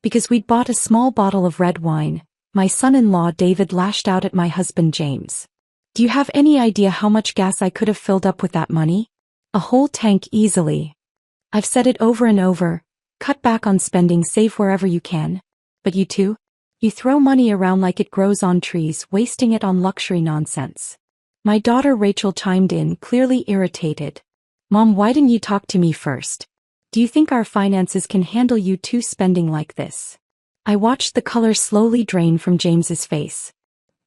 Because we'd bought a small bottle of red wine, my son-in-law David lashed out at my husband James. Do you have any idea how much gas I could have filled up with that money? A whole tank easily. I've said it over and over, cut back on spending, save wherever you can. But you two? You throw money around like it grows on trees, wasting it on luxury nonsense. My daughter Rachel chimed in, clearly irritated. Mom, why didn't you talk to me first? Do you think our finances can handle you two spending like this? I watched the color slowly drain from James's face.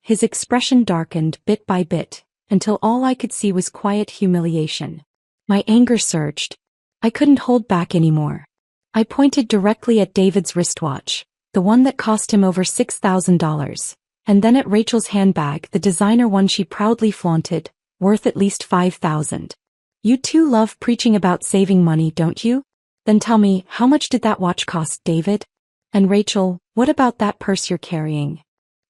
His expression darkened bit by bit, until all I could see was quiet humiliation. My anger surged. I couldn't hold back anymore. I pointed directly at David's wristwatch, the one that cost him over $6,000, and then at Rachel's handbag, the designer one she proudly flaunted, worth at least $5,000. You two love preaching about saving money, don't you? Then tell me, how much did that watch cost, David? And Rachel, what about that purse you're carrying?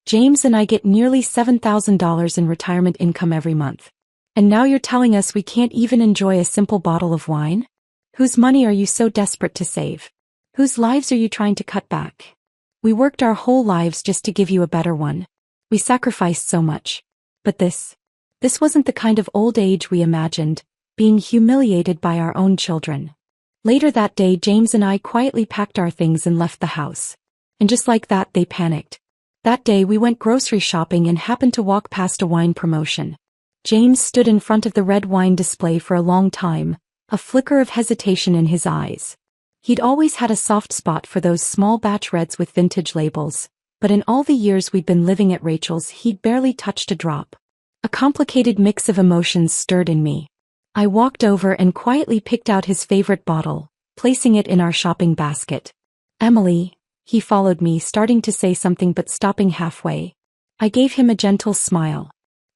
James and I get nearly $7,000 in retirement income every month. And now you're telling us we can't even enjoy a simple bottle of wine? Whose money are you so desperate to save? Whose lives are you trying to cut back? We worked our whole lives just to give you a better one. We sacrificed so much. But this wasn't the kind of old age we imagined, being humiliated by our own children. Later that day, James and I quietly packed our things and left the house. And just like that, they panicked. That day we went grocery shopping and happened to walk past a wine promotion. James stood in front of the red wine display for a long time, a flicker of hesitation in his eyes. He'd always had a soft spot for those small batch reds with vintage labels, but in all the years we'd been living at Rachel's, he'd barely touched a drop. A complicated mix of emotions stirred in me. I walked over and quietly picked out his favorite bottle, placing it in our shopping basket. Emily, he followed me, starting to say something but stopping halfway. I gave him a gentle smile.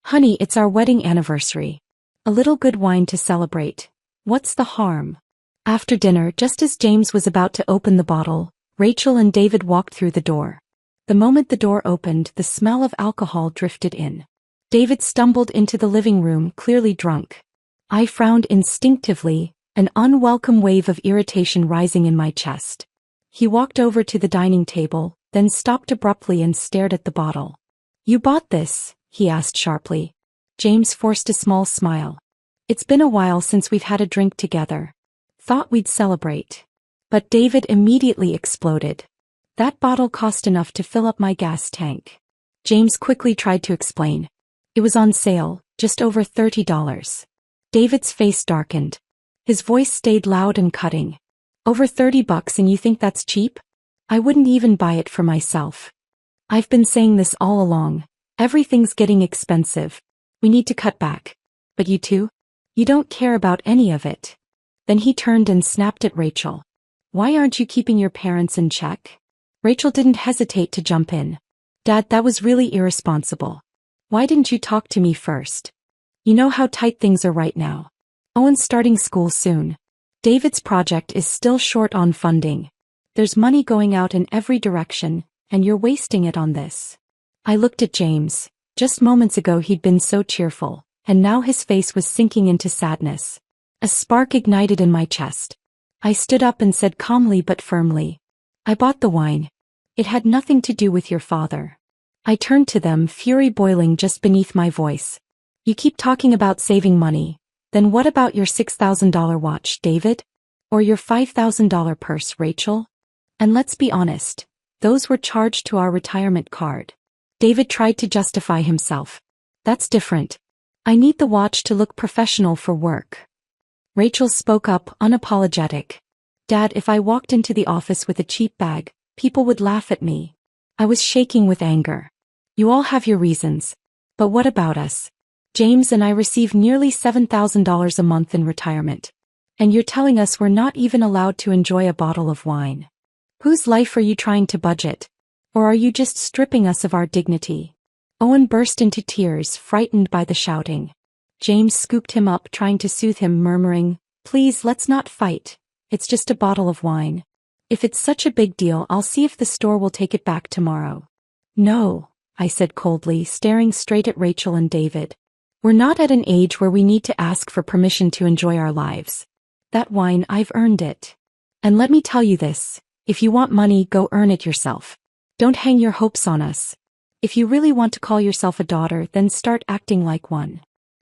Honey, it's our wedding anniversary. A little good wine to celebrate. What's the harm? After dinner, just as James was about to open the bottle, Rachel and David walked through the door. The moment the door opened, the smell of alcohol drifted in. David stumbled into the living room, clearly drunk. I frowned instinctively, an unwelcome wave of irritation rising in my chest. He walked over to the dining table, then stopped abruptly and stared at the bottle. You bought this? He asked sharply. James forced a small smile. It's been a while since we've had a drink together. Thought we'd celebrate. But David immediately exploded. That bottle cost enough to fill up my gas tank. James quickly tried to explain. It was on sale, just over $30. David's face darkened. His voice stayed loud and cutting. Over $30 and you think that's cheap? I wouldn't even buy it for myself. I've been saying this all along. Everything's getting expensive. We need to cut back. But you two? You don't care about any of it. Then he turned and snapped at Rachel. Why aren't you keeping your parents in check? Rachel didn't hesitate to jump in. Dad, that was really irresponsible. Why didn't you talk to me first? You know how tight things are right now. Owen's starting school soon. David's project is still short on funding. There's money going out in every direction, and you're wasting it on this. I looked at James. Just moments ago he'd been so cheerful, and now his face was sinking into sadness. A spark ignited in my chest. I stood up and said calmly but firmly, I bought the wine. It had nothing to do with your father. I turned to them, fury boiling just beneath my voice. You keep talking about saving money. Then what about your $6,000 watch, David? Or your $5,000 purse, Rachel? And let's be honest, those were charged to our retirement card. David tried to justify himself. That's different. I need the watch to look professional for work. Rachel spoke up, unapologetic. Dad, if I walked into the office with a cheap bag, people would laugh at me. I was shaking with anger. You all have your reasons. But what about us? James and I receive nearly $7,000 a month in retirement. And you're telling us we're not even allowed to enjoy a bottle of wine. Whose life are you trying to budget? Or are you just stripping us of our dignity? Owen burst into tears, frightened by the shouting. James scooped him up, trying to soothe him, murmuring, Please, let's not fight. It's just a bottle of wine. If it's such a big deal, I'll see if the store will take it back tomorrow. No, I said coldly, staring straight at Rachel and David. We're not at an age where we need to ask for permission to enjoy our lives. That wine, I've earned it. And let me tell you this, If you want money, go earn it yourself. Don't hang your hopes on us. If you really want to call yourself a daughter, then start acting like one."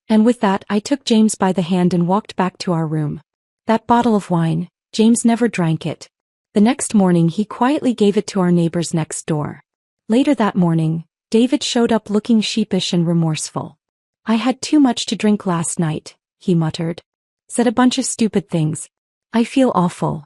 And with that, I took James by the hand and walked back to our room. That bottle of wine, James never drank it. The next morning he quietly gave it to our neighbors next door. Later that morning, David showed up looking sheepish and remorseful. "I had too much to drink last night," he muttered. "Said a bunch of stupid things. I feel awful."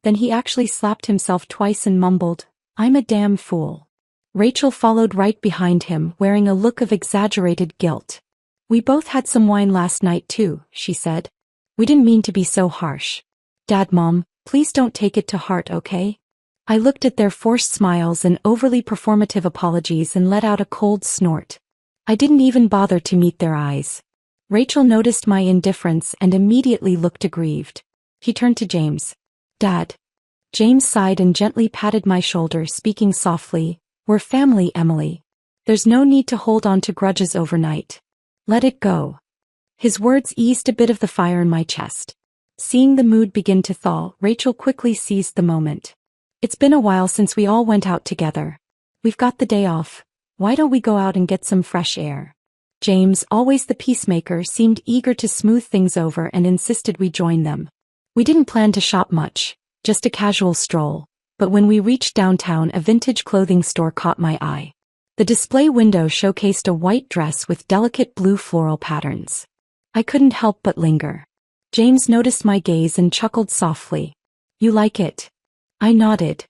Then he actually slapped himself twice and mumbled, "I'm a damn fool." Rachel followed right behind him, wearing a look of exaggerated guilt. "We both had some wine last night too," she said. "We didn't mean to be so harsh. Dad, Mom, please don't take it to heart, okay?" I looked at their forced smiles and overly performative apologies and let out a cold snort. I didn't even bother to meet their eyes. Rachel noticed my indifference and immediately looked aggrieved. He turned to James. "Dad." James sighed and gently patted my shoulder, speaking softly, "We're family, Emily. There's no need to hold on to grudges overnight. Let it go." His words eased a bit of the fire in my chest. Seeing the mood begin to thaw, Rachel quickly seized the moment. "It's been a while since we all went out together. We've got the day off. Why don't we go out and get some fresh air?" James, always the peacemaker, seemed eager to smooth things over and insisted we join them. We didn't plan to shop much, just a casual stroll, but when we reached downtown, a vintage clothing store caught my eye. The display window showcased a white dress with delicate blue floral patterns. I couldn't help but linger. James noticed my gaze and chuckled softly. "You like it?" I nodded.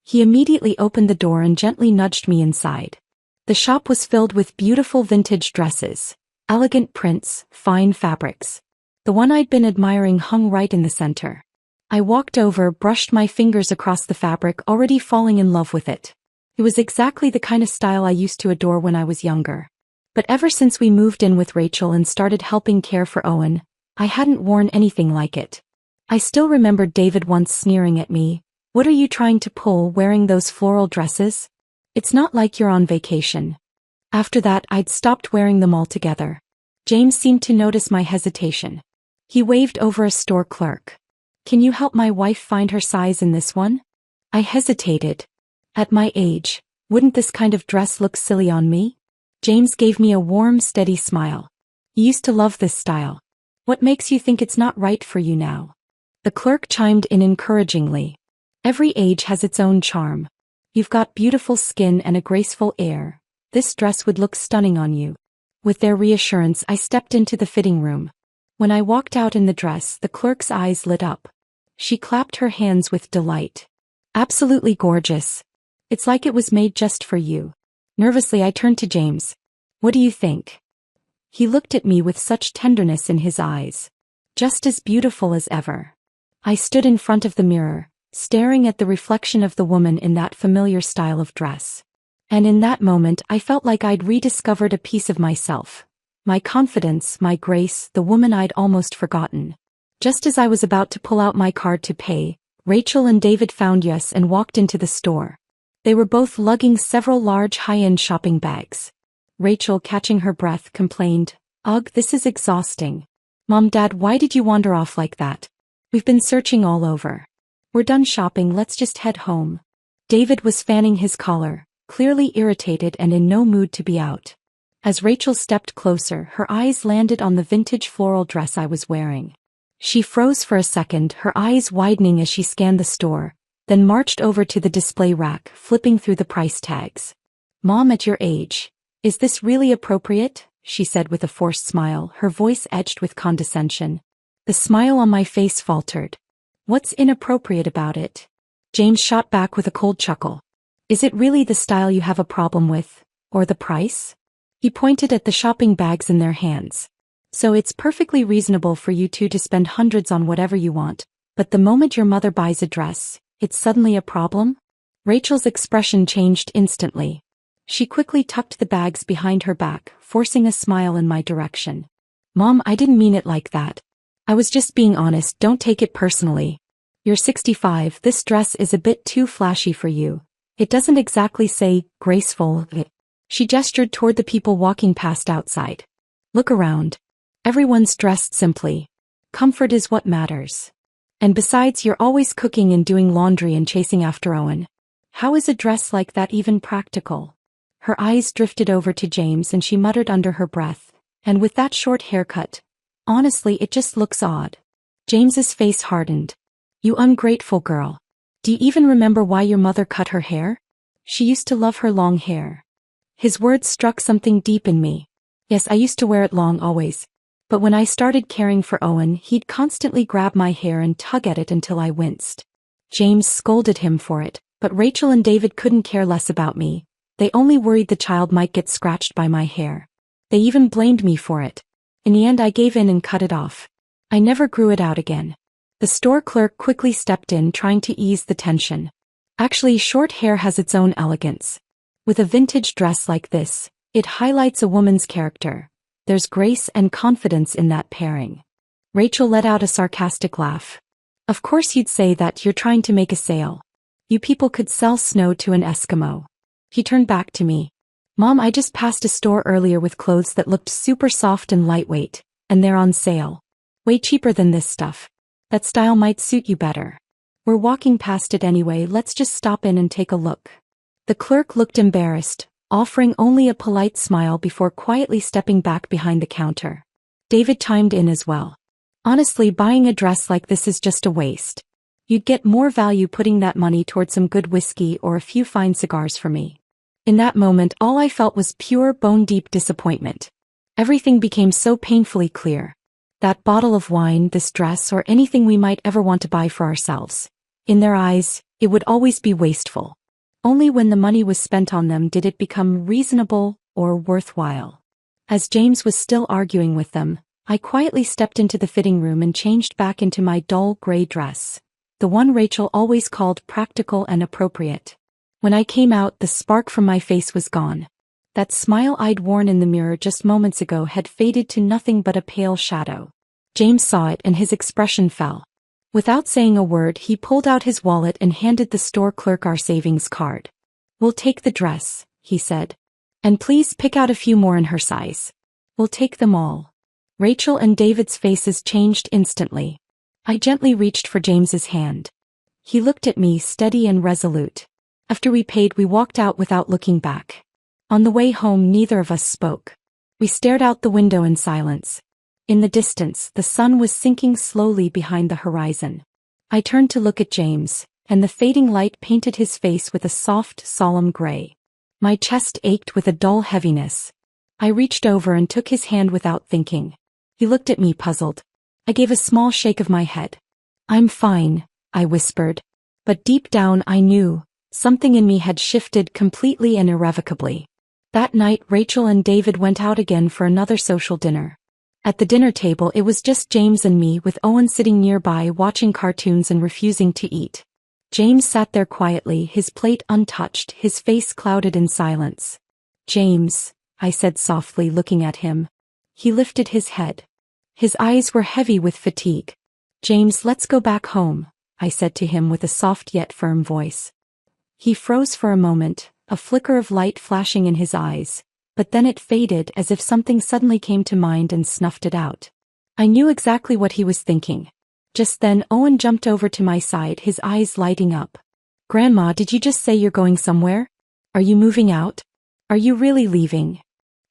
He immediately opened the door and gently nudged me inside. The shop was filled with beautiful vintage dresses, elegant prints, fine fabrics. The one I'd been admiring hung right in the center. I walked over, brushed my fingers across the fabric, already falling in love with it. It was exactly the kind of style I used to adore when I was younger. But ever since we moved in with Rachel and started helping care for Owen, I hadn't worn anything like it. I still remembered David once sneering at me, "What are you trying to pull wearing those floral dresses? It's not like you're on vacation." After that, I'd stopped wearing them altogether. James seemed to notice my hesitation. He waved over a store clerk. "Can you help my wife find her size in this one?" I hesitated. At my age, wouldn't this kind of dress look silly on me? James gave me a warm, steady smile. "You used to love this style. What makes you think it's not right for you now?" The clerk chimed in encouragingly. "Every age has its own charm. You've got beautiful skin and a graceful air. This dress would look stunning on you." With their reassurance, I stepped into the fitting room. When I walked out in the dress, the clerk's eyes lit up. She clapped her hands with delight. "Absolutely gorgeous. It's like it was made just for you." Nervously, I turned to James. "What do you think?" He looked at me with such tenderness in his eyes. "Just as beautiful as ever." I stood in front of the mirror, staring at the reflection of the woman in that familiar style of dress. And in that moment, I felt like I'd rediscovered a piece of myself. My confidence, my grace, the woman I'd almost forgotten. Just as I was about to pull out my card to pay, Rachel and David found us and walked into the store. They were both lugging several large high-end shopping bags. Rachel, catching her breath, complained, "Ugh, this is exhausting. Mom, Dad, why did you wander off like that? We've been searching all over. We're done shopping, let's just head home." David was fanning his collar, clearly irritated and in no mood to be out. As Rachel stepped closer, her eyes landed on the vintage floral dress I was wearing. She froze for a second, her eyes widening as she scanned the store, then marched over to the display rack, flipping through the price tags. "Mom, at your age, is this really appropriate?" she said with a forced smile, her voice edged with condescension. The smile on my face faltered. "What's inappropriate about it?" James shot back with a cold chuckle. "Is it really the style you have a problem with, or the price?" He pointed at the shopping bags in their hands. "So it's perfectly reasonable for you two to spend hundreds on whatever you want, but the moment your mother buys a dress, it's suddenly a problem?" Rachel's expression changed instantly. She quickly tucked the bags behind her back, forcing a smile in my direction. "Mom, I didn't mean it like that. I was just being honest, don't take it personally. You're 65, this dress is a bit too flashy for you. It doesn't exactly say, graceful." She gestured toward the people walking past outside. "Look around. Everyone's dressed simply. Comfort is what matters." And besides, you're always cooking and doing laundry and chasing after Owen. How is a dress like that even practical? Her eyes drifted over to James and she muttered under her breath, and with that short haircut, honestly, it just looks odd. James's face hardened. You ungrateful girl. Do you even remember why your mother cut her hair? She used to love her long hair. His words struck something deep in me. Yes, I used to wear it long always. But when I started caring for Owen, he'd constantly grab my hair and tug at it until I winced. James scolded him for it, but Rachel and David couldn't care less about me. They only worried the child might get scratched by my hair. They even blamed me for it. In the end, I gave in and cut it off. I never grew it out again. The store clerk quickly stepped in, trying to ease the tension. Actually, short hair has its own elegance. With a vintage dress like this, it highlights a woman's character. There's grace and confidence in that pairing. Rachel let out a sarcastic laugh. Of course you'd say that. You're trying to make a sale. You people could sell snow to an Eskimo. He turned back to me. Mom, I just passed a store earlier with clothes that looked super soft and lightweight, and they're on sale. Way cheaper than this stuff. That style might suit you better. We're walking past it anyway, let's just stop in and take a look. The clerk looked embarrassed, offering only a polite smile before quietly stepping back behind the counter. David chimed in as well. Honestly, buying a dress like this is just a waste. You'd get more value putting that money towards some good whiskey or a few fine cigars for me. In that moment, all I felt was pure bone-deep disappointment. Everything became so painfully clear. That bottle of wine, this dress, or anything we might ever want to buy for ourselves. In their eyes, it would always be wasteful. Only when the money was spent on them did it become reasonable or worthwhile. As James was still arguing with them, I quietly stepped into the fitting room and changed back into my dull gray dress, the one Rachel always called practical and appropriate. When I came out, the spark from my face was gone. That smile I'd worn in the mirror just moments ago had faded to nothing but a pale shadow. James saw it and his expression fell. Without saying a word, he pulled out his wallet and handed the store clerk our savings card. We'll take the dress, he said. And please pick out a few more in her size. We'll take them all. Rachel and David's faces changed instantly. I gently reached for James's hand. He looked at me, steady and resolute. After we paid, we walked out without looking back. On the way home, neither of us spoke. We stared out the window in silence. In the distance, the sun was sinking slowly behind the horizon. I turned to look at James, and the fading light painted his face with a soft, solemn gray. My chest ached with a dull heaviness. I reached over and took his hand without thinking. He looked at me puzzled. I gave a small shake of my head. I'm fine, I whispered. But deep down I knew, something in me had shifted completely and irrevocably. That night, Rachel and David went out again for another social dinner. At the dinner table, it was just James and me, with Owen sitting nearby watching cartoons and refusing to eat. James sat there quietly, his plate untouched, his face clouded in silence. James, I said softly, looking at him. He lifted his head. His eyes were heavy with fatigue. James, let's go back home, I said to him with a soft yet firm voice. He froze for a moment, a flicker of light flashing in his eyes. But then it faded, as if something suddenly came to mind and snuffed it out. I knew exactly what he was thinking. Just then, Owen jumped over to my side, his eyes lighting up. Grandma, did you just say you're going somewhere? Are you moving out? Are you really leaving?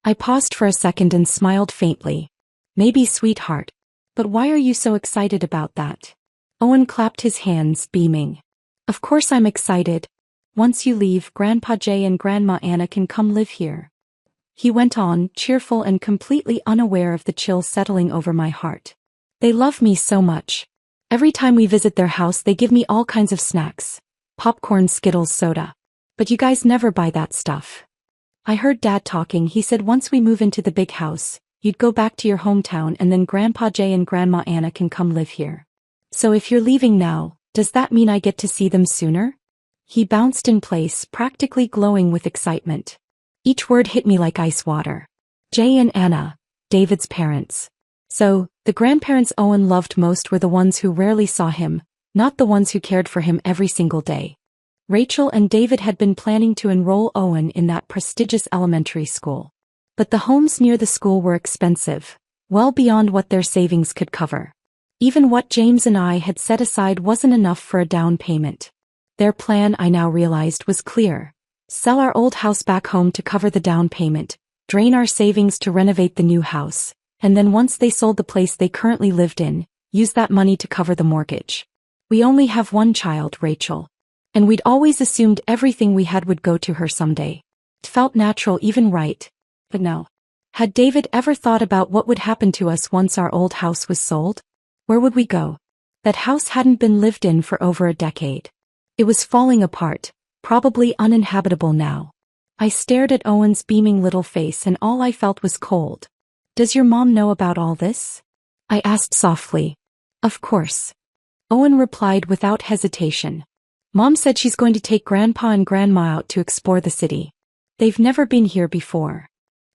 I paused for a second and smiled faintly. Maybe, sweetheart. But why are you so excited about that? Owen clapped his hands, beaming. Of course I'm excited. Once you leave, Grandpa Jay and Grandma Anna can come live here. He went on, cheerful and completely unaware of the chill settling over my heart. They love me so much. Every time we visit their house, they give me all kinds of snacks. Popcorn, Skittles, soda. But you guys never buy that stuff. I heard Dad talking. He said once we move into the big house, you'd go back to your hometown and then Grandpa Jay and Grandma Anna can come live here. So if you're leaving now, does that mean I get to see them sooner? He bounced in place, practically glowing with excitement. Each word hit me like ice water. Jay and Anna, David's parents. So, the grandparents Owen loved most were the ones who rarely saw him, not the ones who cared for him every single day. Rachel and David had been planning to enroll Owen in that prestigious elementary school. But the homes near the school were expensive, well beyond what their savings could cover. Even what James and I had set aside wasn't enough for a down payment. Their plan, I now realized, was clear. Sell our old house back home to cover the down payment, drain our savings to renovate the new house, and then once they sold the place they currently lived in, use that money to cover the mortgage. We only have one child, Rachel. And we'd always assumed everything we had would go to her someday. It felt natural, even right. But no. Had David ever thought about what would happen to us once our old house was sold? Where would we go? That house hadn't been lived in for over a decade. It was falling apart, probably uninhabitable now. I stared at Owen's beaming little face and all I felt was cold. Does your mom know about all this? I asked softly. Of course. Owen replied without hesitation. Mom said she's going to take Grandpa and Grandma out to explore the city. They've never been here before.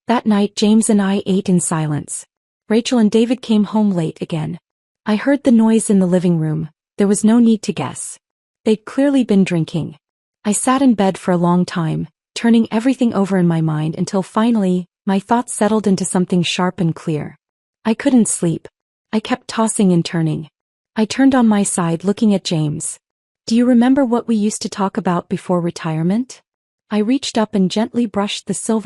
That night James and I ate in silence. Rachel and David came home late again. I heard the noise in the living room. There was no need to guess. They'd clearly been drinking. I sat in bed for a long time, turning everything over in my mind until finally, my thoughts settled into something sharp and clear. I couldn't sleep. I kept tossing and turning. I turned on my side looking at James. Do you remember what we used to talk about before retirement? I reached up and gently brushed the silver